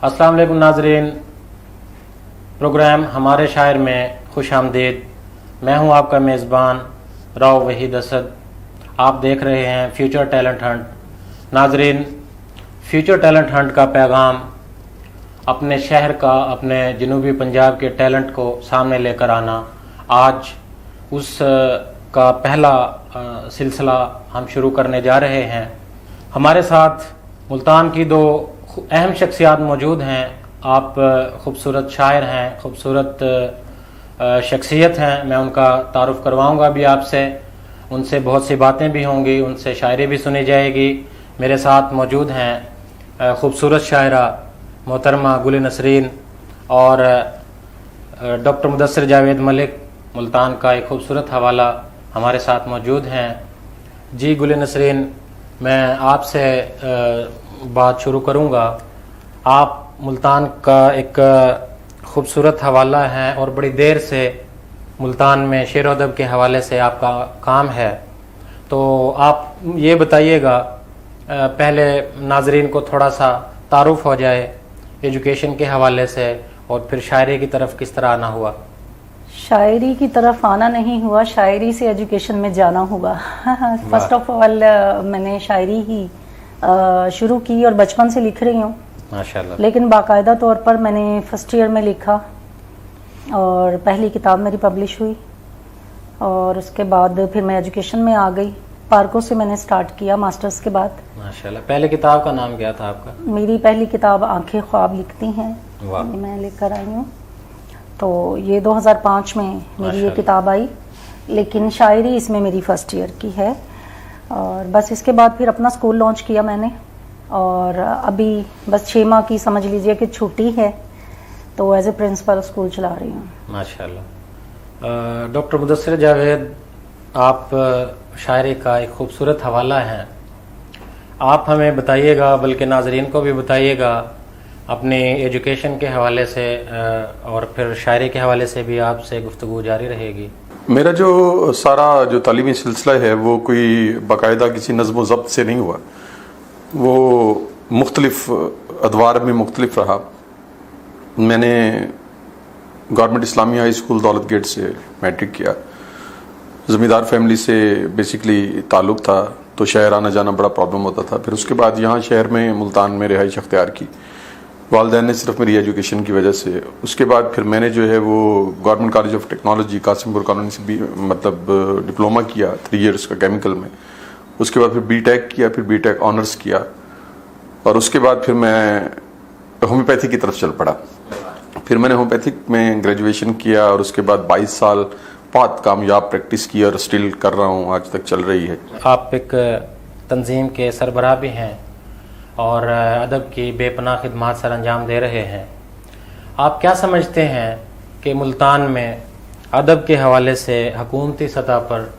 अस्सलाम वालेकुम नाजरीन, प्रोग्राम हमारे शायर में खुश आमदीद। मैं हूं आपका मेज़बान राव वहीद असद। आप देख रहे हैं फ्यूचर टैलेंट हंट। नाजरीन, फ्यूचर टैलेंट हंट का पैगाम अपने शहर का, अपने जनूबी पंजाब के टैलेंट को सामने लेकर आना। आज उस का पहला सिलसिला हम शुरू करने जा रहे हैं। हमारे साथ मुल्तान की दो अहम शख्सियात मौजूद हैं। आप खूबसूरत शायर हैं, खूबसूरत शख्सियत हैं। मैं उनका तारुफ करवाऊंगा भी आपसे। उनसे बहुत सी बातें भी होंगी, उनसे शायरी भी सुनी जाएगी। मेरे साथ मौजूद हैं खूबसूरत शायरा मोहतरमा गुल नसरीन और डॉक्टर मुदस्सिर जावेद मलिक। मुल्तान का एक खूबसूरत हवाला हमारे साथ मौजूद हैं। जी गुल नसरीन, मैं आपसे बात शुरू करूंगा। आप मुल्तान का एक खूबसूरत हवाला है और बड़ी देर से मुल्तान में शेर व अदब के हवाले से आपका काम है। तो आप ये बताइएगा, पहले नाजरीन को थोड़ा सा तारुफ हो जाए एजुकेशन के हवाले से, और फिर शायरी की तरफ किस तरह आना हुआ। शायरी की तरफ आना नहीं हुआ, शायरी से एजुकेशन में जाना हुआ। फर्स्ट ऑफ ऑल मैंने शायरी ही शुरू की और बचपन से लिख रही हूँ माशाल्लाह। लेकिन बाकायदा तौर पर मैंने फर्स्ट ईयर में लिखा और पहली किताब मेरी पब्लिश हुई, और उसके बाद फिर मैं एजुकेशन में आ गई। पार्कों से मैंने स्टार्ट किया मास्टर्स के बाद। माशाल्लाह। पहले किताब का नाम क्या था आपका? मेरी पहली किताब आंखें ख्वाब लिखती हैं, वाह। मैं लेकर आई हूँ। तो ये 2005 में मेरी ये किताब आई, लेकिन शायरी इसमें मेरी फर्स्ट ईयर की है। और बस इसके बाद फिर अपना स्कूल लॉन्च किया मैंने, और अभी बस 6 माह की समझ लीजिए कि छुट्टी है, तो एज ए प्रिंसिपल स्कूल चला रही हूँ माशाल्लाह। डॉक्टर मुदस्सिर जावेद, आप शायरी का एक खूबसूरत हवाला है। आप हमें बताइएगा, बल्कि नाजरीन को भी बताइएगा, अपने एजुकेशन के हवाले से और फिर शायरी के हवाले से भी आपसे गुफ्तगू जारी रहेगी। मेरा जो सारा जो तालीमी सिलसिला है वो कोई बाकायदा किसी नज़्म व ज़ब्त से नहीं हुआ, वो मुख्तलिफ अदवार में मुख्तलिफ रहा। मैंने गवर्नमेंट इस्लामी हाई स्कूल दौलत गेट से मैट्रिक किया। ज़मींदार फैमिली से बेसिकली ताल्लुक़ था, तो शहर आना जाना बड़ा प्रॉब्लम होता था। फिर उसके बाद यहाँ शहर में मुल्तान में रिहाइश अख्तियार की, वालिदैन ने सिर्फ मेरी एजुकेशन की वजह से। उसके बाद फिर मैंने जो है वो government college of technology Kasimpur colony से भी मतलब डिप्लोमा किया 3 इयर्स का केमिकल में। उसके बाद फिर बीटेक किया, फिर बीटेक ऑनर्स किया, और उसके बाद फिर मैं होम्योपैथी की तरफ चल पड़ा। फिर मैंने होम्योपैथिक में ग्रेजुएशन किया, और उसके बाद 22 साल बहुत कामयाब प्रैक्टिस की और स्टिल कर रहा हूँ, आज तक चल रही है। आप एक तंजीम के सरबराह भी हैं और अदब की बेपनाह खिदमत सर अंजाम दे रहे हैं। आप क्या समझते हैं कि मुल्तान में अदब के हवाले से हुकूमती सतह पर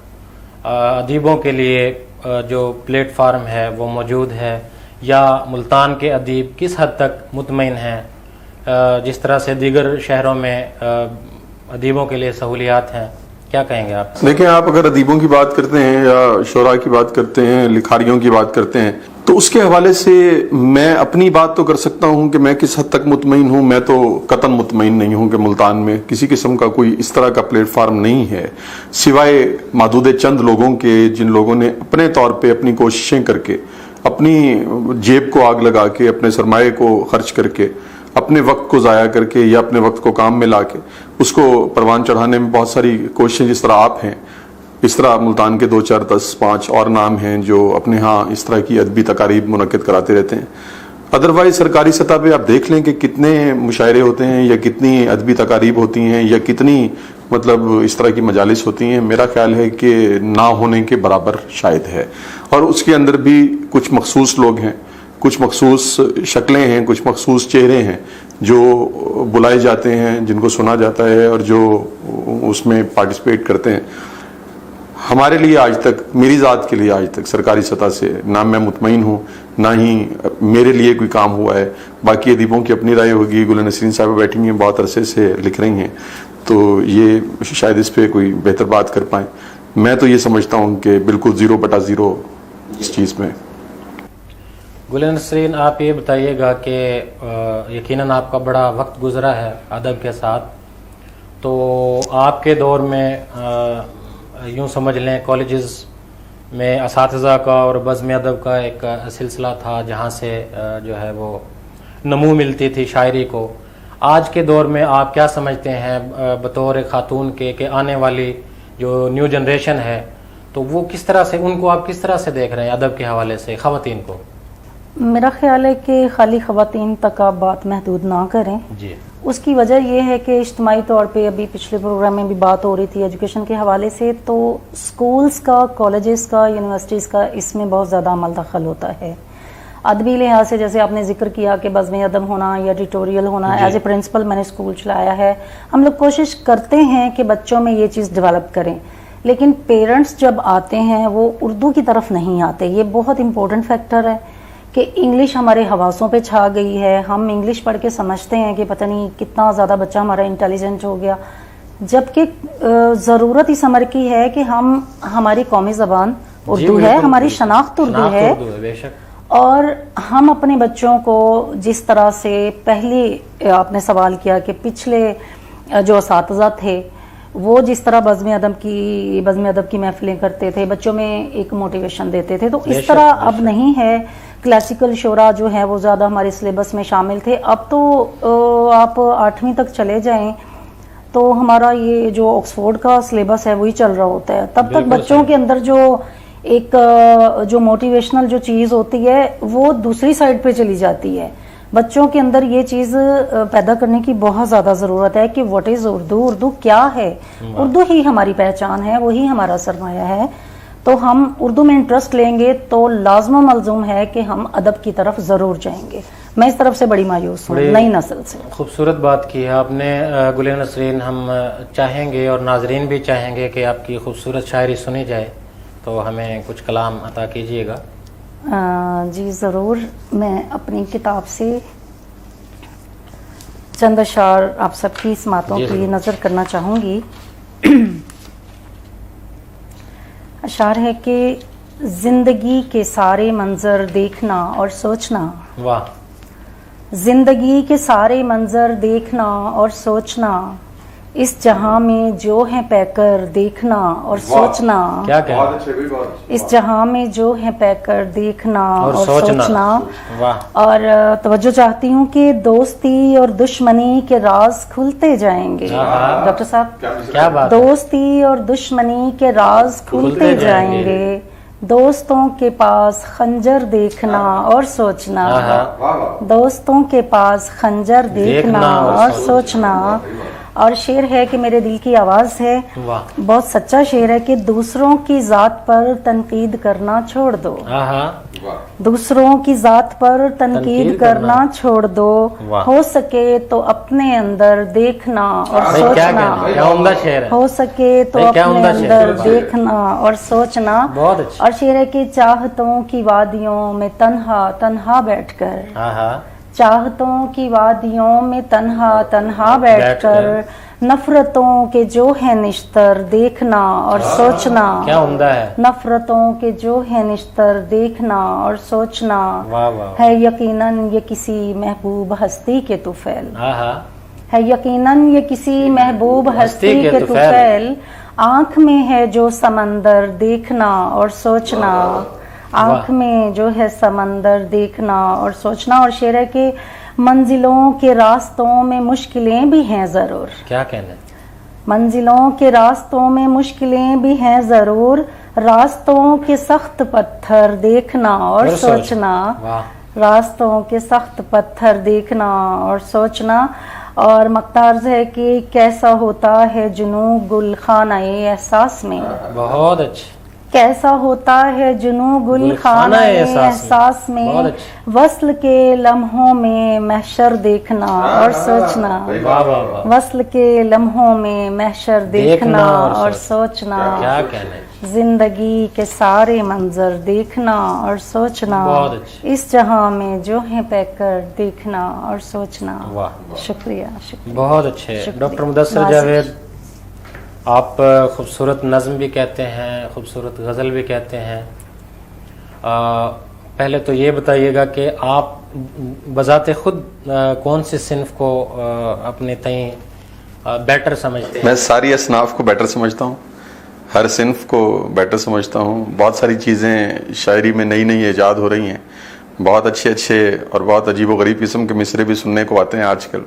अदीबों के लिए जो प्लेटफार्म है वो मौजूद है, या मुल्तान के अदीब किस हद तक मुतमईन हैं जिस तरह से दीगर शहरों में अदीबों के लिए सहूलियात हैं? क्या कहेंगे आप? देखिए, आप अगर अदीबों की बात करते हैं या शोरा की बात करते हैं, लिखारियों की बात करते हैं, तो उसके हवाले से मैं अपनी बात तो कर सकता हूं कि मैं किस हद तक मुतमईन हूं। मैं तो कतन मुतमईन नहीं हूं कि मुल्तान में किसी किस्म का कोई इस तरह का प्लेटफार्म नहीं है, सिवाय मादूदे चंद लोगों के, जिन लोगों ने अपने तौर पे अपनी कोशिशें करके, अपनी जेब को आग लगा के, अपने सरमाए को खर्च करके, अपने वक्त को ज़ाया करके या अपने वक्त को काम में ला के उसको परवान चढ़ाने में बहुत सारी कोशिशें, जिस तरह आप हैं, इस तरह मुल्तान के 2, 4, 10, 5 और नाम हैं जो अपने यहाँ इस तरह की अदबी तकारीब मुनक्किद कराते रहते हैं। अदरवाइज सरकारी सतह पे आप देख लें कि कितने मुशायरे होते हैं, या कितनी अदबी तकारीब होती हैं, या कितनी मतलब इस तरह की मजालिस होती हैं। मेरा ख्याल है कि ना होने के बराबर शायद है। और उसके अंदर भी कुछ मखसूस लोग हैं, कुछ मखसूस शक्लें हैं, कुछ मखसूस चेहरे हैं जो बुलाए जाते हैं, जिनको सुना जाता है और जो उसमें पार्टिसिपेट करते हैं। हमारे लिए आज तक, मेरी ज़ात के लिए आज तक सरकारी सतह से ना मैं मुतमईन हूँ, ना ही मेरे लिए कोई काम हुआ है। बाकी अदीबों की अपनी राय होगी। गुल नसरीन साहब बैठी हैं, बहुत अरसे से लिख रही हैं, तो ये शायद इस पर कोई बेहतर बात कर पाएँ। मैं तो ये समझता हूँ कि बिल्कुल 0/0 इस चीज़ में। गुलिन नसरीन, आप ये बताइएगा कि यकीनन आपका बड़ा वक्त गुजरा है अदब के साथ, तो आपके दौर में यूं समझ लें कॉलेजेस में असातिज़ा का और बज़्म अदब का एक सिलसिला था जहाँ से जो है वो नमू मिलती थी शायरी को। आज के दौर में आप क्या समझते हैं बतौर खातून के कि आने वाली जो न्यू जनरेशन है तो वो किस तरह से, उनको आप किस तरह से देख रहे हैं अदब के हवाले से, ख़वातीन को? मेरा ख्याल है कि खाली ख़वातीन तक आप बात महदूद ना करें जी। उसकी वजह यह है कि इज्तिमाई तौर पे अभी पिछले प्रोग्राम में भी बात हो रही थी एजुकेशन के हवाले से, तो स्कूल्स का, कॉलेजेस का, यूनिवर्सिटीज़ का इसमें बहुत ज़्यादा अमल दखल होता है। अदबी लिहाज से जैसे आपने जिक्र किया कि बज़्म अदब होना या एडिटोरियल होना, एज ए प्रिंसिपल मैंने स्कूल चलाया है, हम लोग कोशिश करते हैं कि बच्चों में ये चीज़ डेवलप करें, लेकिन पेरेंट्स जब आते हैं वो उर्दू की तरफ नहीं आते। ये बहुत इंपॉर्टेंट फैक्टर है कि इंग्लिश हमारे हवासों पे छा गई है, हम इंग्लिश पढ़ के समझते हैं कि पता नहीं कितना ज़्यादा बच्चा हमारा इंटेलिजेंट हो गया, जबकि ज़रूरत इस अमर की है कि हम, हमारी कौमी ज़बान उर्दू है, हमारी शनाख्त उर्दू है, बेशक, और हम अपने बच्चों को जिस तरह से, पहले आपने सवाल किया कि पिछले जो असातिज़ा थे वो जिस तरह बज़्म अदब की महफिलें करते थे, बच्चों में एक मोटिवेशन देते थे, तो इस तरह अब नहीं है। क्लासिकल शोरा जो है वो ज़्यादा हमारे सिलेबस में शामिल थे। अब तो आप 8वीं तक चले जाएं तो हमारा ये जो ऑक्सफोर्ड का सिलेबस है वही चल रहा होता है। तब तक बच्चों के अंदर जो एक जो मोटिवेशनल जो चीज़ होती है वो दूसरी साइड पे चली जाती है। बच्चों के अंदर ये चीज़ पैदा करने की बहुत ज़्यादा ज़रूरत है कि व्हाट इज़ उर्दू, उर्दू क्या है, उर्दू ही हमारी पहचान है, वही हमारा सरमाया है। तो हम उर्दू में इंटरेस्ट लेंगे तो लाज़िम मलज़ूम है कि हम अदब की तरफ ज़रूर जाएंगे। मैं इस तरफ से बड़ी मायूस हूँ नई नस्ल से। खूबसूरत बात की है आपने गुलिन नसरीन। हम चाहेंगे और नाजरीन भी चाहेंगे कि आपकी खूबसूरत शायरी सुनी जाए, तो हमें कुछ कलाम अता कीजिएगा। जी ज़रूर, मैं अपनी किताब से चंद अशार आप सबकी समातों की नज़र करना चाहूँगी। अशार है कि जिंदगी के सारे मंजर देखना और सोचना, वाह, जिंदगी के सारे मंजर देखना और सोचना, इस जहां में जो है पैकर देखना और सोचना, क्या कहना, इस जहां में जो है पैकर देखना और सोचना। वाह। और तवज्जो चाहती हूँ कि दोस्ती और दुश्मनी के राज खुलते जाएंगे। डॉक्टर साहब, क्या बात, दोस्ती और दुश्मनी के राज खुलते जाएंगे, दोस्तों के पास खंजर देखना और सोचना, दोस्तों के पास खंजर देखना और सोचना। और शेर है कि मेरे दिल की आवाज़ है, बहुत सच्चा शेर है कि दूसरों की ज़ात पर तनकीद करना छोड़ दो, दूसरों की ज़ात पर तनकीद करना छोड़ दो, हो सके तो अपने अंदर देखना और सोचना, हो सके तो अपने अंदर देखना और सोचना। और शेर है कि चाहतों की वादियों में तन्हा तन्हा बैठकर, चाहतों की वादियों में तन्हा तन्हा बैठकर, नफरतों के जो है निश्तर देखना और सोचना, क्या उम्दा है, नफरतों के जो है निश्तर देखना और सोचना। है यकीनन ये किसी महबूब हस्ती के तुफैल, है यकीनन ये किसी महबूब हस्ती के तुफैल, आँख में है जो समंदर देखना और सोचना, आँख में जो है समंदर देखना और सोचना। और शेर है कि मंजिलों के रास्तों में मुश्किलें भी हैं ज़रूर, क्या कहना, मंजिलों के रास्तों में मुश्किलें भी हैं ज़रूर, रास्तों के सख्त पत्थर देखना और सोचना, रास्तों के सख्त पत्थर देखना और सोचना। और मक्तार्ज है कि कैसा होता है जुनू गुल खानाए एहसास में, बहुत अच्छे, कैसा होता है जुनू गुल खानाए एहसास में, वस्ल के लम्हों में महशर देखना और सोचना, वस्ल के लम्हों में महशर देखना और सोचना, क्या कहना, जिंदगी के सारे मंजर देखना और सोचना, इस जहां में जो है पैकर देखना और सोचना। शुक्रिया, शुक्रिया, बहुत अच्छे। डॉक्टर मुदस्सिर जावेद, आप खूबसूरत नज़्म भी कहते हैं, खूबसूरत गज़ल भी कहते हैं, पहले तो ये बताइएगा कि आप बजाते खुद कौन से सिन्फ को अपने तई बेटर समझते हैं? मैं सारी असनाफ को बेटर समझता हूँ, हर सिन्फ को बेटर समझता हूँ। बहुत सारी चीज़ें शायरी में नई नई ईजाद हो रही हैं, बहुत अच्छे अच्छे और बहुत अजीब गरीब किस्म के मिसरे भी सुनने को आते हैं आजकल।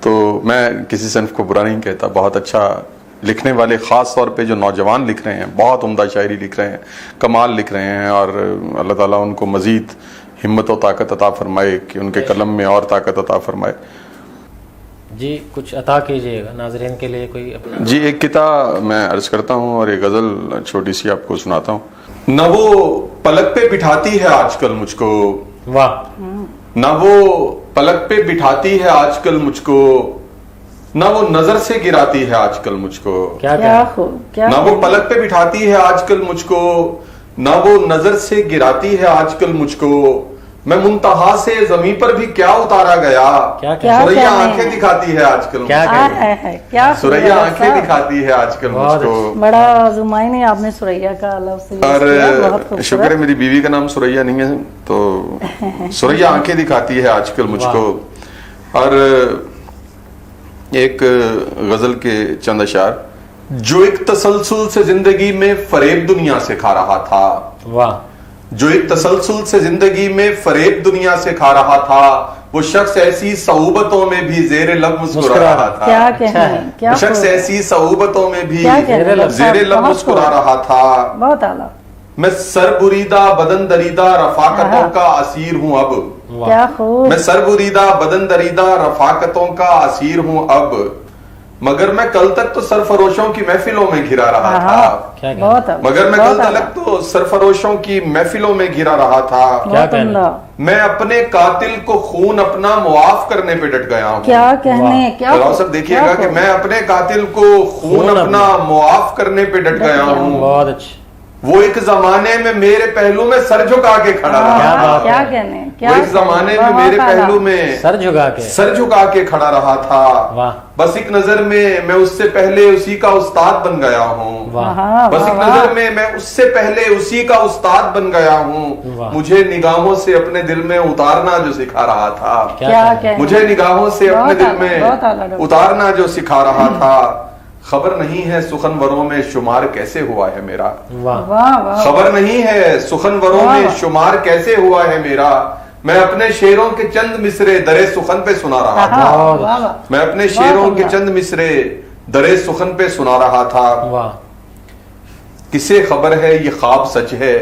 तो मैं किसी सिन्फ को बुरा नहीं कहता, बहुत अच्छा लिखने वाले, ख़ास तौर पे जो नौजवान लिख रहे हैं, बहुत उम्दा शायरी लिख रहे हैं, कमाल लिख रहे हैं, और अल्लाह ताला उनको मज़ीद हिम्मत और ताकत अता फरमाए कि उनके कलम में और ताकत अता फरमाए। जी कुछ अता कीजिएगा नाज़रीन के लिए कोई अपना। जी एक किताब मैं अर्ज करता हूँ और एक गज़ल छोटी सी आपको सुनाता हूँ। न वो पलक पे बिठाती है आजकल मुझको, वाह, न वो पलक पे बिठाती है आजकल मुझको, न वो नजर से गिराती है आजकल मुझको। क्या क्या क्या खूब, क्या न वो खूब। पलक पे बिठाती है आजकल मुझको, न वो नजर से गिराती है आजकल मुझको, मैं मुंतहा से जमीन पर भी क्या उतारा गया, क्या क्या सुरैया कहने आंखें हैं? दिखाती है आजकल क्या मुझको। कहने हैं? है क्या सुरैया खूब आंखें ऐसा। दिखाती है आजकल बहुत मुझको। बड़ा जुमाई ने आपने सुरैया का लफ्ज़ यूज़ किया, बहुत और खूबसूरत। शुक्र है मेरी बीवी का नाम सुरैया नहीं है, तो सुरैया आंखें दिखाती है आजकल मुझको। और एक गजल के चंद अशार, जो एक तसलसल से जिंदगी में फरेब दुनिया से खा रहा था, वाह, जो एक तसलसल से जिंदगी में फरेब दुनिया से खा रहा था, वो शख्स ऐसी सऊबतों में भी जेरे लब मुस्कुरा रहा था। क्या अच्छा कहने है। हैं, क्या वो शख्स खूब। ऐसी सऊबतों में भी क्या कहने हैं, जेरे लब बहुत मुस्कुरा खूब। रहा था। बहुत आला। मैं सरबुरीदा बदन दरीदा रफाकतों का असीर हूं अब, वाह, क्या खूब। मैं सरबुरीदा बदन दरीदा रफाकतों का असीर हूं अब, मगर मैं कल तक तो सरफरोशों की महफिलों में घिरा रहा था। क्या कहने? बहुत आला, मगर मैं बहुत कल आला, तक तो सरफरोशों की महफिलों में घिरा रहा था। क्या बहुत कहने? उम्दा। मैं अपने कातिल को खून अपना मुआफ करने पे डट गया हूँ। क्या कहने वाह। हैं, क्या राव खूब, साहब देखिएगा क्या कि खूब। मैं अपने कातिल को खून अपना मुआफ करने पे डट गया हूँ। बहुत अच्छे, वो एक जमाने में मेरे पहलू में सर झुका के खड़ा हाँ, रहा। क्या बात क्या है। कहने हैं, वो क्या एक कहने जमाने हैं, में बहुत मेरे आला। पहलू में सर झुका के, सर झुका के खड़ा रहा था। वाह, बस एक नजर में मैं उससे पहले उसी का उस्ताद बन गया हूँ। वाह, हाँ, बस वाह, एक वाह। नजर में मैं उससे पहले उसी का उस्ताद बन गया हूँ। वाह। मुझे निगाहों से अपने दिल में उतारना जो सिखा रहा था, क्या क्या कहने? कहने? मुझे निगाहों से अपने बहुत दिल आला, बहुत आला में डॉक्टर। उतारना जो सिखा रहा था। खबर नहीं है सुखनवरों में शुमार कैसे हुआ है मेरा, वाह, वाह वाह। खबर नहीं है सुखनवरों वाह। में शुमार कैसे हुआ है मेरा, मैं अपने शेरों के चंद मिसरे दरे सुखन पे सुना रहा था। हाँ, बहुत वाह, वाह। मैं अपने बहुत शेरों के उम्दा। चंद मिसरे दरे सुखन पे सुना रहा था। वाह, किसे खबर है ये ख्वाब सच है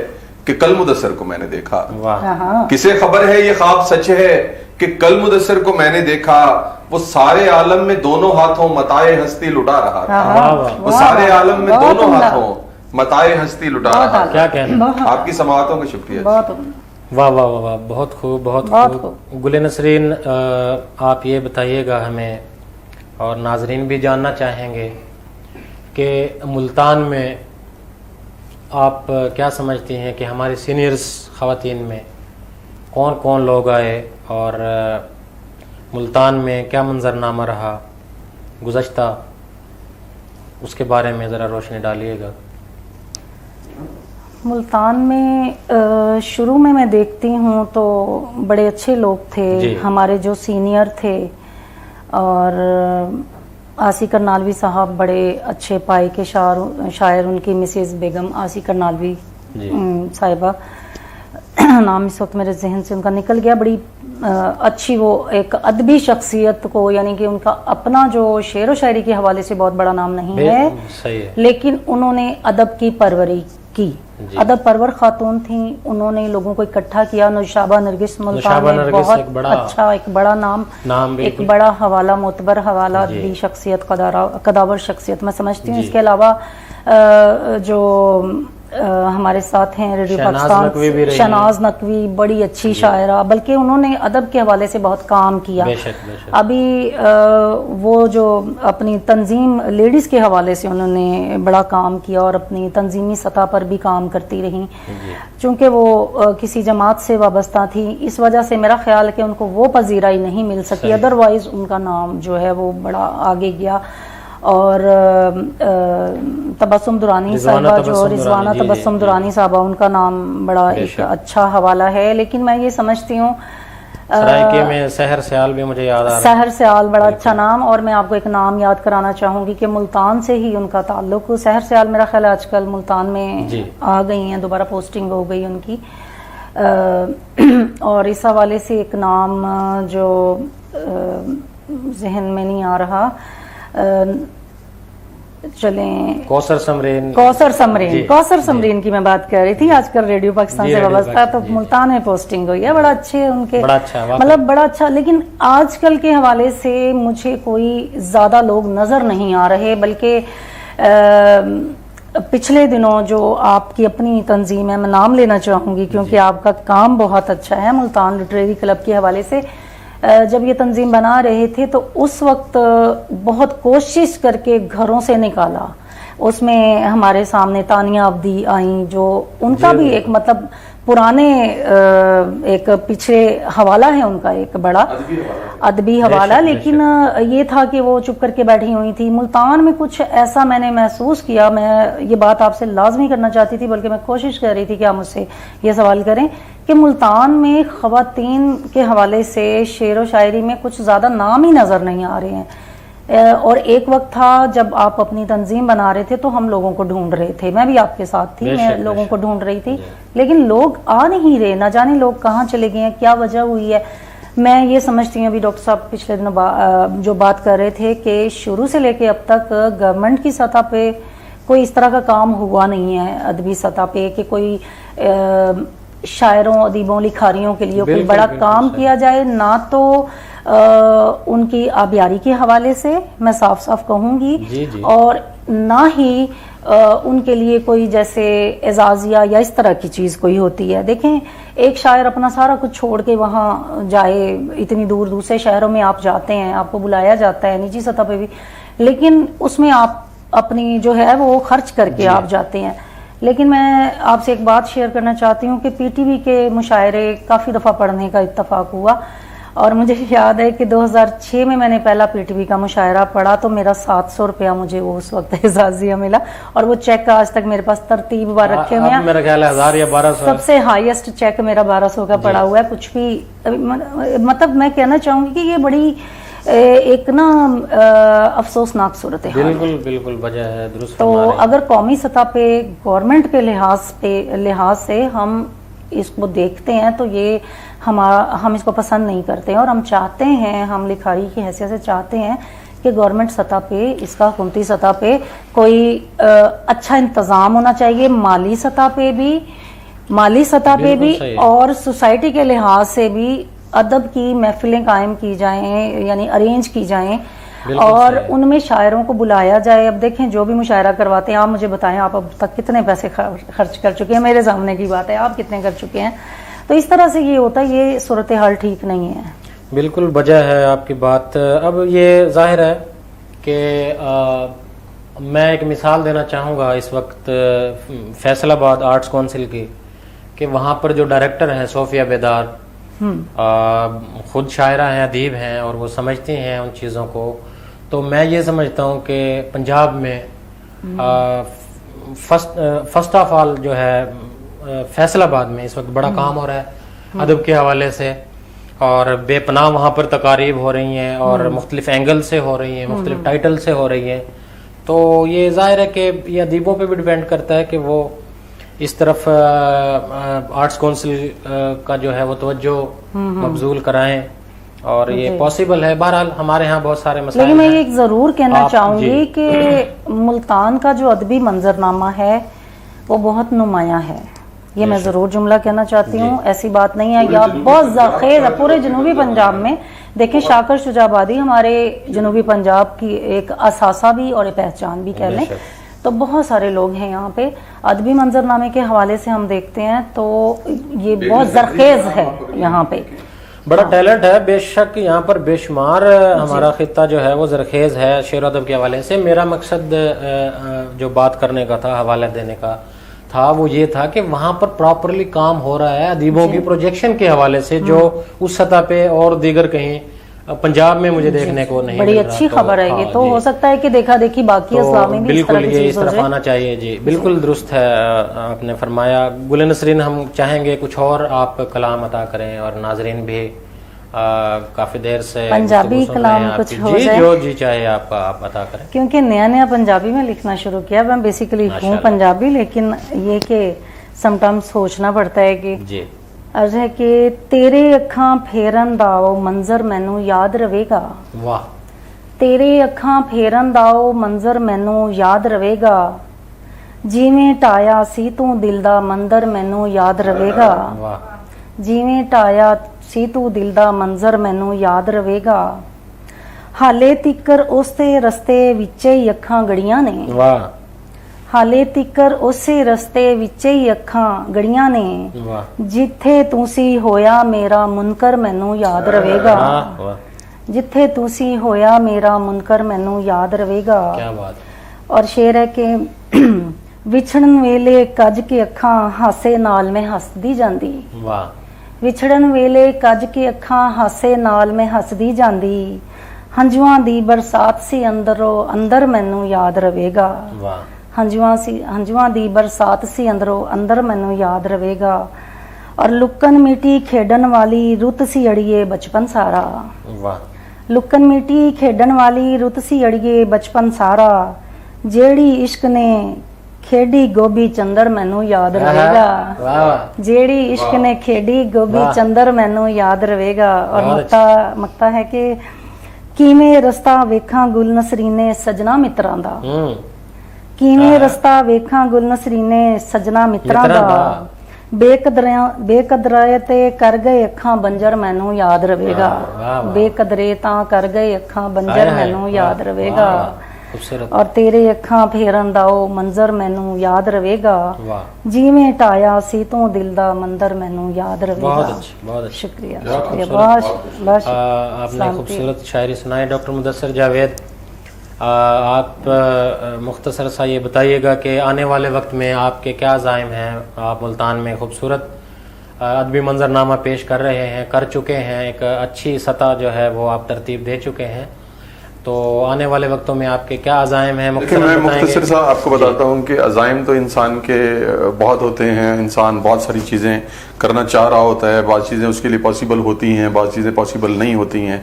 कि कल मुदस्सर को मैंने देखा, वाह, हाँ, किसे खबर है ये ख्वाब सच है कि कल मुदस्सर को मैंने देखा, वो सारे आलम में दोनों हाथों मताए हस्ती लुटा रहा था। हाँ, वाह, वाह। वो सारे आलम में बहुत दोनों उम्दा। हाथों मताए हस्ती लुटा बहुत रहा आला। था। क्या कहने? बहुत- आपकी समाअतों का शुक्रिया। बहुत उम्दा। वाह वाह वाह वाह, बहुत खूब, बहुत बहुत खूब। गुले नसरीन, आप ये बताइएगा हमें, और नाजरीन भी जानना चाहेंगे कि मुल्तान में आप क्या समझती हैं कि हमारी सीनियर्स ख़वातीन में कौन कौन लोग आए, और मुल्तान में क्या मंजरनामा रहा गुज़श्ता, उसके बारे में ज़रा रोशनी डालिएगा। मुल्तान में शुरू में मैं देखती हूँ तो बड़े अच्छे लोग जी। थे, हमारे जो सीनियर थे, और आसी करनालवी साहब बड़े अच्छे पाई के शायर, उनकी मिसेस बेगम आसी करनालवी जी। साहिबा, नाम इस वक्त मेरे जहन से उनका निकल गया। बड़ी अच्छी वो एक अदबी शख्सियत को, यानी कि उनका अपना जो शेर व शायरी के हवाले से बहुत बड़ा नाम नहीं है, सही है। लेकिन उन्होंने अदब की परवरी की, जी। अदब परवर खातून थी। उन्होंने लोगों को इकट्ठा किया। नुशाबा नरगिस मुल्तान नुशाबा में नरगिस बहुत एक बड़ा अच्छा, एक बड़ा नाम नाम, एक बिल्कुल। बड़ा हवाला, मोतबर हवाला, जी। अदबी शख्सियत, कदावर शख्सियत मैं समझती हूँ। जी। इसके अलावा जो हमारे साथ हैं रेडियो शहनाज पाकिस्तान नकवी भी रही शहनाज नकवी, बड़ी अच्छी शायरा, बल्कि उन्होंने अदब के हवाले से बहुत काम किया। बेशक बेशक। अभी वो जो अपनी तंजीम लेडीज़ के हवाले से उन्होंने बड़ा काम किया और अपनी तंजीमी सतह पर भी काम करती रहीं। चूँकि वो किसी जमात से वाबस्ता थी, इस वजह से मेरा ख्याल है कि उनको वो पजीराई नहीं मिल सकी, अदरवाइज़ उनका नाम जो है वो बड़ा आगे गया। اور تبسم درانی صاحبہ جو رضوانہ تبسم درانی صاحبہ، ان کا نام بڑا ایک اچھا حوالہ ہے. لیکن میں یہ سمجھتی ہوں سرائیکے میں سحر سیال بھی مجھے یاد آ رہا ہے. سحر سیال بڑا اچھا نام. اور میں آپ کو ایک نام یاد کرانا چاہوں گی کہ ملتان سے ہی ان کا تعلق. سحر سیال میرا خیال ہے آج کل ملتان میں آ گئی ہیں، دوبارہ پوسٹنگ ہو گئی ان کی. اور اس حوالے سے ایک نام جو ذہن میں نہیں آ رہا، چلیں کوثر سمرین. کوثر سمرین کی میں بات کر رہی تھی. آج کل ریڈیو پاکستان سے وابستہ تو ملتان میں پوسٹنگ ہوئی ہے. بڑا اچھے ان کے، مطلب بڑا اچھا. لیکن آج کل کے حوالے سے مجھے کوئی زیادہ لوگ نظر نہیں آ رہے، بلکہ پچھلے دنوں جو آپ کی اپنی تنظیم ہے، میں نام لینا چاہوں گی کیونکہ آپ کا کام بہت اچھا ہے، ملتان لٹریری کلب کے حوالے سے جب یہ تنظیم بنا رہے تھے تو اس وقت بہت کوشش کر کے گھروں سے نکالا. اس میں ہمارے سامنے تانیہ عبدی آئیں، جو ان کا بھی ایک مطلب پرانے ایک پیچھے حوالہ ہے ان کا، ایک بڑا ادبی حوالہ. لیکن یہ تھا کہ وہ چپ کر کے بیٹھی ہوئی تھی. ملتان میں کچھ ایسا میں نے محسوس کیا. میں یہ بات آپ سے لازمی کرنا چاہتی تھی، بلکہ میں کوشش کر رہی تھی کہ آپ مجھ سے یہ سوال کریں کہ ملتان میں خواتین کے حوالے سے شعر و شاعری میں کچھ زیادہ نام ہی نظر نہیں آ رہے ہیں. اور ایک وقت تھا جب آپ اپنی تنظیم بنا رہے تھے تو ہم لوگوں کو ڈھونڈ رہے تھے، میں بھی آپ کے ساتھ تھی، میں لوگوں کو ڈھونڈ رہی تھی، لیکن لوگ آ نہیں رہے. نہ جانے لوگ کہاں چلے گئے ہیں، کیا وجہ ہوئی ہے. میں یہ سمجھتی ہوں، ابھی ڈاکٹر صاحب پچھلے دنوں جو بات کر رہے تھے کہ شروع سے لے کے اب تک گورنمنٹ کی سطح پہ کوئی اس طرح کا کام ہوا نہیں ہے ادبی سطح پہ کہ کوئی شاعروں، ادیبوں، لکھاریوں کے لیے کوئی بڑا کام کیا جائے. نہ تو ان کی آبیاری کے حوالے سے میں صاف صاف کہوں گی، اور نہ ہی ان کے لیے کوئی جیسے اعزازیہ یا اس طرح کی چیز کوئی ہوتی ہے. دیکھیں، ایک شاعر اپنا سارا کچھ چھوڑ کے وہاں جائے، اتنی دور دوسرے شہروں میں آپ جاتے ہیں، آپ کو بلایا جاتا ہے نجی سطح پہ بھی، لیکن اس میں آپ اپنی جو ہے وہ خرچ کر کے آپ جاتے ہیں. لیکن میں آپ سے ایک بات شیئر کرنا چاہتی ہوں کہ پی ٹی وی کے مشاعرے کافی دفعہ پڑھنے کا اتفاق ہوا، اور مجھے یاد ہے کہ 2006 میں نے پہلا پی ٹی وی کا مشاعرہ پڑھا تو میرا 700 روپیہ مجھے وہ اس وقت اعزازیہ ملا، اور وہ چیک آج تک میرے پاس ترتیب بار رکھے ہوئے ہیں. میرا خیال ہے 1000 یا 1200 سب سے ہائیسٹ چیک میرا 1200 کا پڑا ہوا ہے. کچھ بھی مطلب میں کہنا چاہوں گی کہ یہ بڑی ایک نا افسوسناک صورت ہے. بالکل وجہ ہے، درست. تو اگر قومی سطح پہ گورنمنٹ کے لحاظ سے ہم اس کو دیکھتے ہیں تو یہ ہم اس کو پسند نہیں کرتے ہیں، اور ہم چاہتے ہیں، ہم لکھاری کی حیثیت سے چاہتے ہیں کہ گورنمنٹ سطح پہ، اس کا حکومتی سطح پہ کوئی اچھا انتظام ہونا چاہیے، مالی سطح پہ بھی اور سوسائٹی کے لحاظ سے بھی ادب کی محفلیں قائم کی جائیں، یعنی ارینج کی جائیں، اور ان میں شاعروں کو بلایا جائے. اب دیکھیں جو بھی مشاعرہ کرواتے ہیں، آپ مجھے بتائیں آپ اب تک کتنے پیسے خرچ کر چکے ہیں. میرے سامنے کی بات ہے، آپ کتنے کر چکے ہیں. تو اس طرح سے یہ ہوتا ہے، یہ صورتحال ٹھیک نہیں ہے. بالکل وجہ ہے آپ کی بات. اب یہ ظاہر ہے کہ میں ایک مثال دینا چاہوں گا اس وقت فیصل آباد آرٹس کونسل کی، کہ وہاں پر جو ڈائریکٹر ہیں صوفیہ بیدار، خود شاعرہ ہیں، ادیب ہیں، اور وہ سمجھتے ہیں ان چیزوں کو. تو میں یہ سمجھتا ہوں کہ پنجاب میں فرسٹ آف آل جو ہے فیصل آباد میں اس وقت بڑا کام ہو رہا ہے ادب کے حوالے سے، اور بے پناہ وہاں پر تقاریب ہو رہی ہیں، اور مختلف اینگل سے ہو رہی ہیں، مختلف ٹائٹل سے ہو رہی ہیں. تو یہ ظاہر ہے کہ یہ ادیبوں پہ بھی ڈیپینڈ کرتا ہے کہ وہ اس طرف آرٹس کونسل کا جو ہے وہ توجہ مبذول کرائیں، اور یہ پاسبل ہے. بہرحال ہمارے ہاں بہت سارے مسائل ہیں. لیکن میں ایک ضرور کہنا چاہوں گی کہ ملتان کا جو ادبی منظرنامہ ہے وہ بہت نمایاں ہے. یہ میں ضرور جملہ کہنا چاہتی ہوں، ایسی بات نہیں ہے، یا بہت زرخیز ہے پورے جنوبی پنجاب میں. دیکھیں شاکر شجاع آبادی ہمارے جنوبی پنجاب کی ایک اثاثہ بھی اور ایک پہچان بھی کہہ لیں. تو بہت سارے لوگ ہیں یہاں پہ. ادبی منظرنامے کے حوالے سے ہم دیکھتے ہیں تو یہ بہت زرخیز ہے یہاں پہ، بڑا ٹیلنٹ ہے بے شک یہاں پر بے شمار. ہمارا خطہ جو ہے وہ زرخیز ہے شعر و ادب کے حوالے سے. میرا مقصد جو بات کرنے کا تھا، حوالہ دینے کا تھا، وہ یہ تھا کہ وہاں پر پراپرلی کام ہو رہا ہے ادیبوں کی پروجیکشن کے حوالے سے، جو اس سطح پہ اور دیگر کہیں पंजाब में मुझे देखने को नहीं बड़ी मिल रहा, अच्छी तो खबर है ये हाँ तो जी। हो सकता है कि देखा देखी बाकी तो इस्लाम में भी इस बिल्कुल तरह की ये चीज इस हो तरफ जाए। आना चाहिए जी, बिल्कुल दुरुस्त है। आपने फरमाया। गुल नसरीन, हम चाहेंगे कुछ और आप कलाम अता करें और नाजरीन भी काफी देर से पंजाबी गुफ्तगू सुन रहे हैं कलाम कुछ आपकी। हो जी, जाए। जो जी चाहे आपका आप अता करें। क्योंकि नया नया पंजाबी में लिखना शुरू किया, मैं बेसिकली हूँ माशाल्लाह। पंजाबी, लेकिन ये कि समटाइम्स सोचना पड़ता है कि जी अर्ज है कि तेरे अखां फेरन दा ओ मंजर मैनू याद रवेगा, वाह, तेरे अखां फेरन दा ओ मंजर मैनू याद रवेगा, जिवें टाया सी तू दिल दा मंदर मैनू याद रवेगा, वाह, जिवें टाया सी तू दिल दा मंजर मैनू याद रवेगा, हाले तिकर उसे रस्ते विचे ही अखां गड़ियां ने, वाह, हाले तिकर उसे रस्ते विचे ही अखां गड़ियां ने, वाह, जिथे तुसी होया मेरा मुनकर मैनू याद रवेगा, वाह, वाह, जिथे तुसी होया मेरा मुनकर मैनू याद रवेगा। क्या बात। और शेर है कि विछड़न वेले कज के अखां हासे नाल में हसदी जांदी, वाह, ਵਿਛੜਨ ਵੇਲੇ ਕੱਜ ਕੇ ਅੱਖਾਂ ਹਾਸੇ ਨਾਲ ਮੈਂ ਹੱਸਦੀ ਜਾਂਦੀ, ਹੰਝੂਆਂ ਦੀ ਬਰਸਾਤ ਸੀ ਅੰਦਰੋਂ ਅੰਦਰ ਮੈਨੂੰ ਯਾਦ ਰਵੇਗਾ, वाह, ਹੰਝੂਆਂ ਦੀ ਬਰਸਾਤ ਸੀ ਅੰਦਰੋਂ ਅੰਦਰ ਮੈਨੂੰ ਯਾਦ ਰਵੇਗਾ, ਔਰ ਲੁਕਣ ਮਿੱਟੀ ਖੇਡਣ ਵਾਲੀ ਰੁੱਤ ਸੀ ਅੜੀਏ ਬਚਪਨ ਸਾਰਾ, वाह, ਲੁਕਣ ਮਿੱਟੀ ਖੇਡਣ ਵਾਲੀ ਰੁੱਤ ਸੀ ਅੜੀਏ ਬਚਪਨ ਸਾਰਾ, ਜਿਹੜੀ ਇਸ਼ਕ ਨੇ ਖੇਡੀ ਗੋਬੀ ਚੰਦਰ ਮੈਨੂੰ ਯਾਦ ਰਵੇਗਾ, वाह, वाह, ਜਿਹੜੀ ਇਸ਼ਕ ਨੇ ਖੇਡੀ ਗੋਬੀ ਵਾਹ। ਚੰਦਰ ਮੈਨੂੰ ਯਾਦ ਰਵੇਗਾ। ਔਰ ਬਹੁਤ ਮਕਤਾ ਹੈ ਕਿ ਕਿਵੇਂ ਰਸਤਾ ਵੇਖਾਂ ਗੁਲ ਨਸਰੀਨੇ ਸਜਣਾ ਮਿੱਤਰਾਂ ਦਾ, ਕਿਵੇਂ ਰਸਤਾ ਵੇਖਾਂ ਗੁਲ ਨਸਰੀਨੇ ਸਜਣਾ ਮਿੱਤਰਾਂ ਦਾ, ਬੇਕਦਰੇ ਤੇ ਕਰ ਗਏ ਅੱਖਾਂ ਬੰਜਰ ਮੈਨੂੰ ਯਾਦ ਰਵੇਗਾ, ਵਾਹ, ਵਾਹ, ਵਾਹ। ਬੇਕਦਰੇ ਤਾਂ ਕਰ ਗਏ ਅੱਖਾਂ ਬੰਜਰ ਆਏ ਹਾਏ, ਮੈਨੂੰ ਯਾਦ ਵਾਹ, ਰਵੇਗਾ, ਵਾਹ, खूबसूरत, ਔਰ ਤੇਰੇ ਅੱਖਾਂ ਫੇਰਨ ਦਾ ਉਹ ਮੰਜ਼ਰ ਮੈਨੂੰ ਯਾਦ ਰਵੇਗਾ, वाह, ਜਿਵੇਂ ਟਾਇਆ ਸੀ ਤੂੰ ਦਿਲ ਦਾ ਮੰਦਰ ਮੈਨੂੰ ਯਾਦ ਰਵੇਗਾ। बहुत अच्छी, बहुत अच्छी। शुक्रिया बहुत शुक्रिया, खूबसूरत। बहुत आपने सलामती। खूबसूरत शायरी सुनाई डॉक्टर मुदस्सर जावेद। आप मुख्तसर सा ये बताइएगा कि आने वाले वक्त में आपके क्या अज़ाइम हैं। आप मुल्तान में खूबसूरत अदबी मंजरनामा पेश कर रहे हैं, कर चुके हैं, एक अच्छी सतह जो है वो आप तरतीब दे चुके हैं, तो आने वाले वक्तों में आपके क्या अज़ाइम हैं? लेकिन मैं मुख्तसर सा आपको बताता हूँ कि अज़ाइम तो इंसान के बहुत होते हैं, इंसान बहुत सारी चीज़ें करना चाह रहा होता है, बहुत चीज़ें उसके लिए पॉसिबल होती हैं, बहुत चीज़ें पॉसिबल नहीं होती हैं।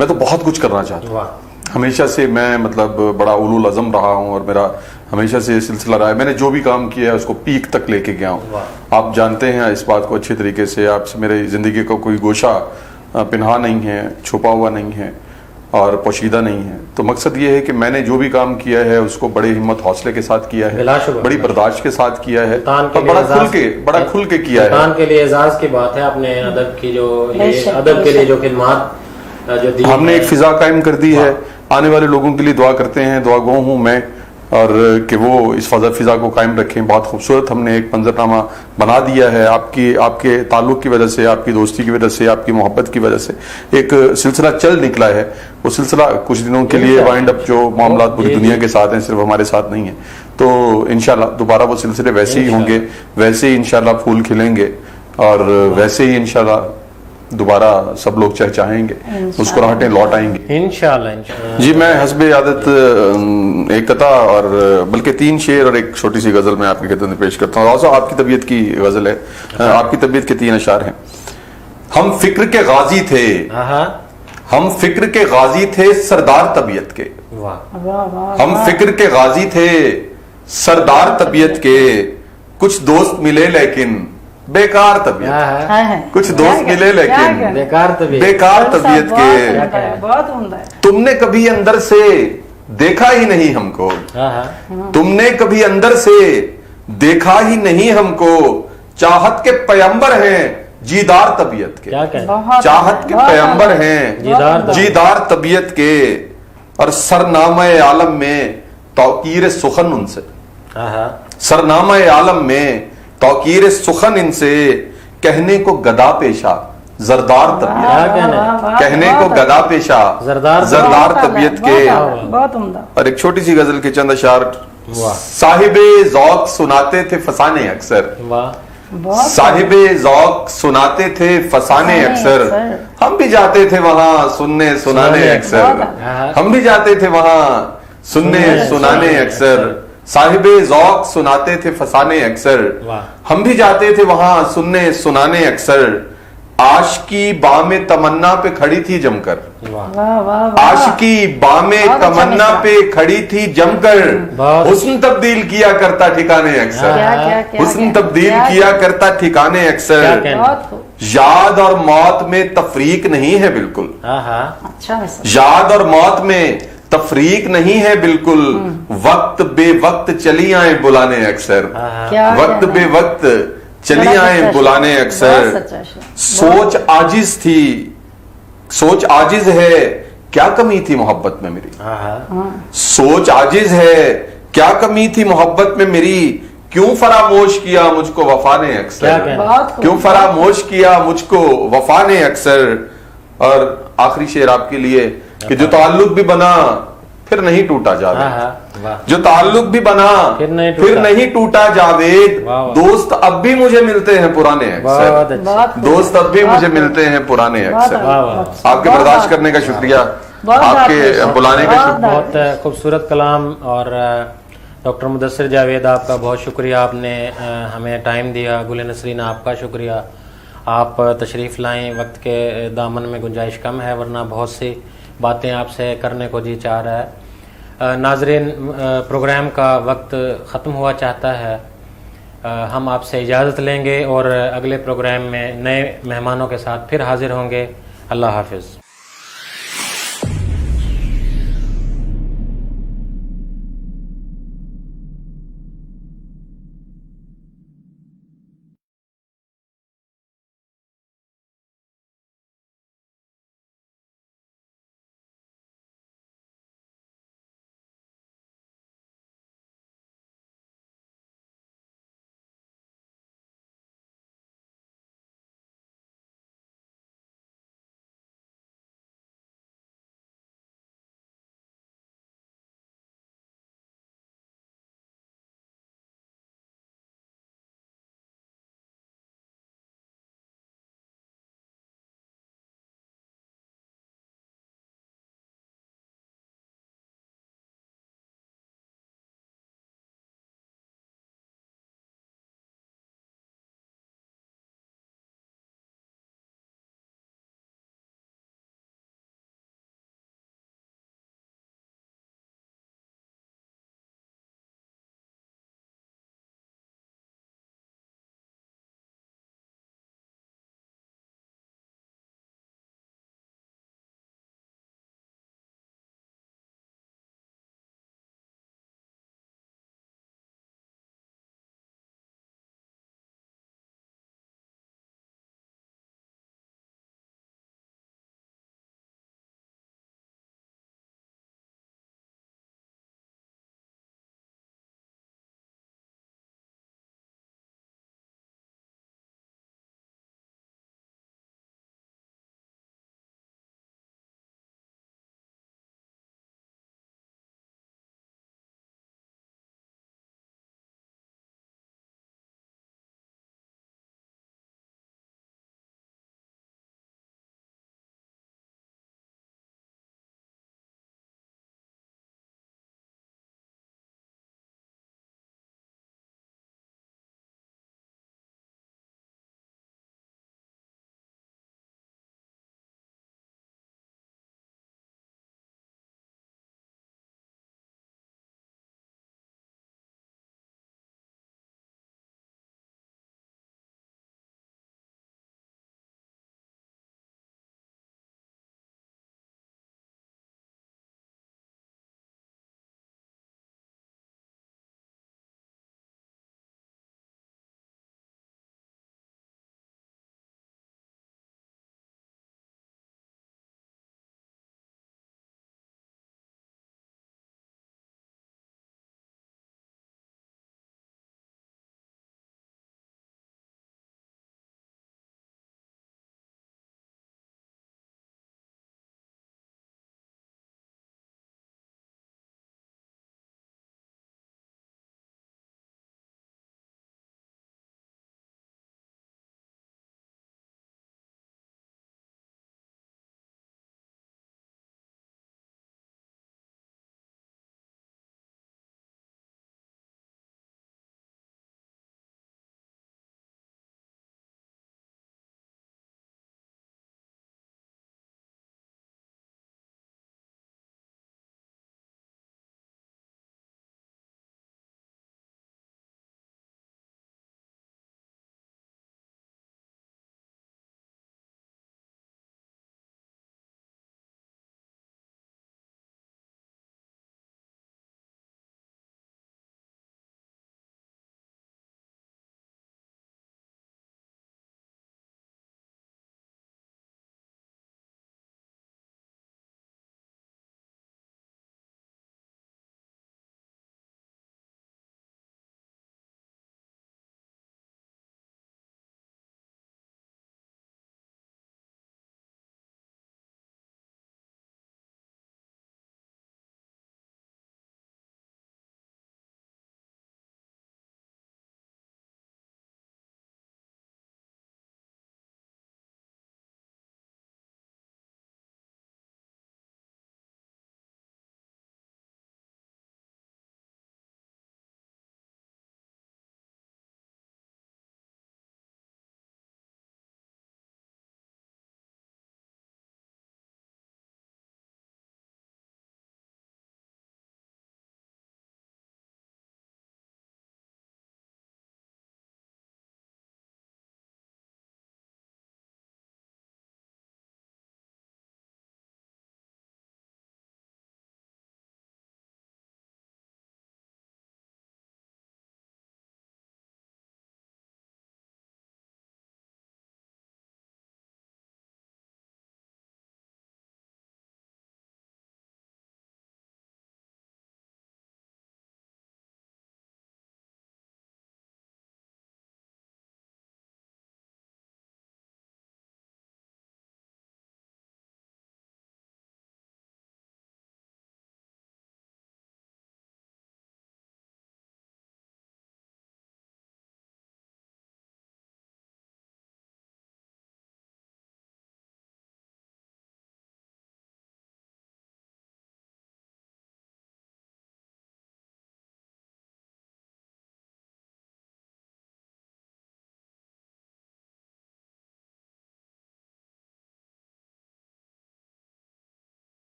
मैं तो बहुत कुछ करना चाहता हूँ, हमेशा से मैं मतलब बड़ा उलूल अज़म रहा हूँ और मेरा हमेशा से सिलसिला रहा है। मैंने जो भी काम किया है उसको पीक तक लेके गया हूँ। आप जानते हैं इस बात को अच्छे तरीके से, आपसे मेरी ज़िंदगी का कोई गोशा पिन्हा नहीं है, छुपा हुआ नहीं है और पोशीदा नहीं है। तो मकसद ये है कि मैंने जो भी काम किया है उसको बड़े हिम्मत हौसले के साथ किया है, बड़ी बर्दाश्त के साथ किया है और बड़ा खुल के किया है। मुल्तान के लिए एजाज की बात है, अपने अदब की जो अदब के लिए जो खिदमत जो दी हमने एक फिजा कायम कर दी है। आने वाले लोगों के लिए दुआ करते हैं, दुआ गो हूँ मैं, और कि वो इस फिजा को कायम रखें। बहुत खूबसूरत हमने एक मंजरनामा बना दिया है। आपके ताल्लुक की वजह से, आपकी दोस्ती की वजह से, आपकी मोहब्बत की वजह से एक सिलसिला चल निकला है। वो सिलसिला कुछ दिनों के लिए वाइंड अप, जो मामला पूरी दुनिया के साथ हैं, सिर्फ हमारे साथ नहीं है। तो इंशाल्लाह दोबारा वो सिलसिले वैसे ही होंगे, वैसे ही इंशाल्लाह फूल खिलेंगे और वैसे ही इंशाल्लाह दोबारा सब लोग चाहेंगे, मुस्कुराहटें लौट आएंगी इंशाल्लाह। जी मैं हस्बे आदत एक कथा और बल्कि 3 शेर और एक छोटी सी गजल मैं आपकी खिदमत में पेश करता हूँ। also आपकी तबीयत की गजल है, आपकी तबीयत के 3 अशार हैं। हम फिक्र के गाजी थे, हम फिक्र के गाजी थे सरदार तबीयत के, हम फिक्र के गाजी थे सरदार तबीयत के, कुछ दोस्त मिले लेकिन बेकार तबीयत, कुछ दोस्त मिले लेकिन बेकार तबीयत के, बहुत उम्दा है। तुमने कभी अंदर से देखा ही नहीं हमको, तुमने कभी अंदर से देखा ही नहीं हमको, चाहत के पैगंबर हैं जीदार तबीयत के, चाहत के पैगंबर हैं जीदार तबीयत के, और सरनामा आलम में तौकीर सुखन उनसे, सरनामा आलम में तौकीर सुखन इनसे, कहने को गदा पेशा जरदार तबीयत, कहने को गदा पेशा जरदार तबीयत के। बहुत उम्दा। और एक छोटी सी गजल के चंद अशार। साहिबे ज़ौक़ सुनाते थे फसाने अक्सर, साहिबे ذوق सुनाते थे फसाने अक्सर, हम भी जाते थे वहां सुनने सुनाने अक्सर, हम भी जाते थे वहां सुनने सुनाने अक्सर, साहिबे ذوق सुनाते थे फसाने अक्सर, हम भी जाते थे वहां सुनने सुनाने अक्सर, आशिकी बामे तमन्ना पे खड़ी थी जमकर, आशिकी बामे तमन्ना पे खड़ी थी जमकर, हुस्न तब्दील किया करता ठिकाने अक्सर, हुस्न तब्दील किया करता ठिकाने अक्सर, याद और मौत में तफरीक नहीं है बिल्कुल, अच्छा याद और मौत में तफरीक नहीं है बिल्कुल, वक्त बे वक्त चली आए बुलाने अक्सर, वक्त बे वक्त चली आए बुलाने अक्सर, सोच आजिज थी, सोच आजिज है, क्या कमी थी मोहब्बत में मेरी, सोच आजिज है, क्या कमी थी मोहब्बत में मेरी, क्यों फरामोश किया मुझको वफा ने अक्सर, क्यों फरामोश किया मुझको वफा ने अक्सर। और आखिरी शेर आपके लिए कि जो ताल्लुक भी बना फिर नहीं टूटा जावेद, जो ताल्लुक भी बना फिर नहीं टूटा जावेद, दोस्त अब भी मुझे मिलते हैं पुराने अक्सर, दोस्त अब भी मुझे मिलते हैं पुराने अक्सर। आपके बर्दाश्त करने का शुक्रिया, आपके बुलाने का शुक्रिया। बहुत खूबसूरत कलाम। और डॉक्टर मुदस्सिर जावेद आपका बहुत शुक्रिया, आपने हमें टाइम दिया। गुल नसरीन आपका शुक्रिया, आप तशरीफ़ लाएं। वक्त के दामन में गुंजाइश कम है, वरना बहुत सी बातें आपसे करने को जी चाह रहा है। नाज़रीन, प्रोग्राम का वक्त ख़त्म हुआ चाहता है, हम आपसे इजाज़त लेंगे और अगले प्रोग्राम में नए मेहमानों के साथ फिर हाजिर होंगे। अल्लाह हाफ़िज़।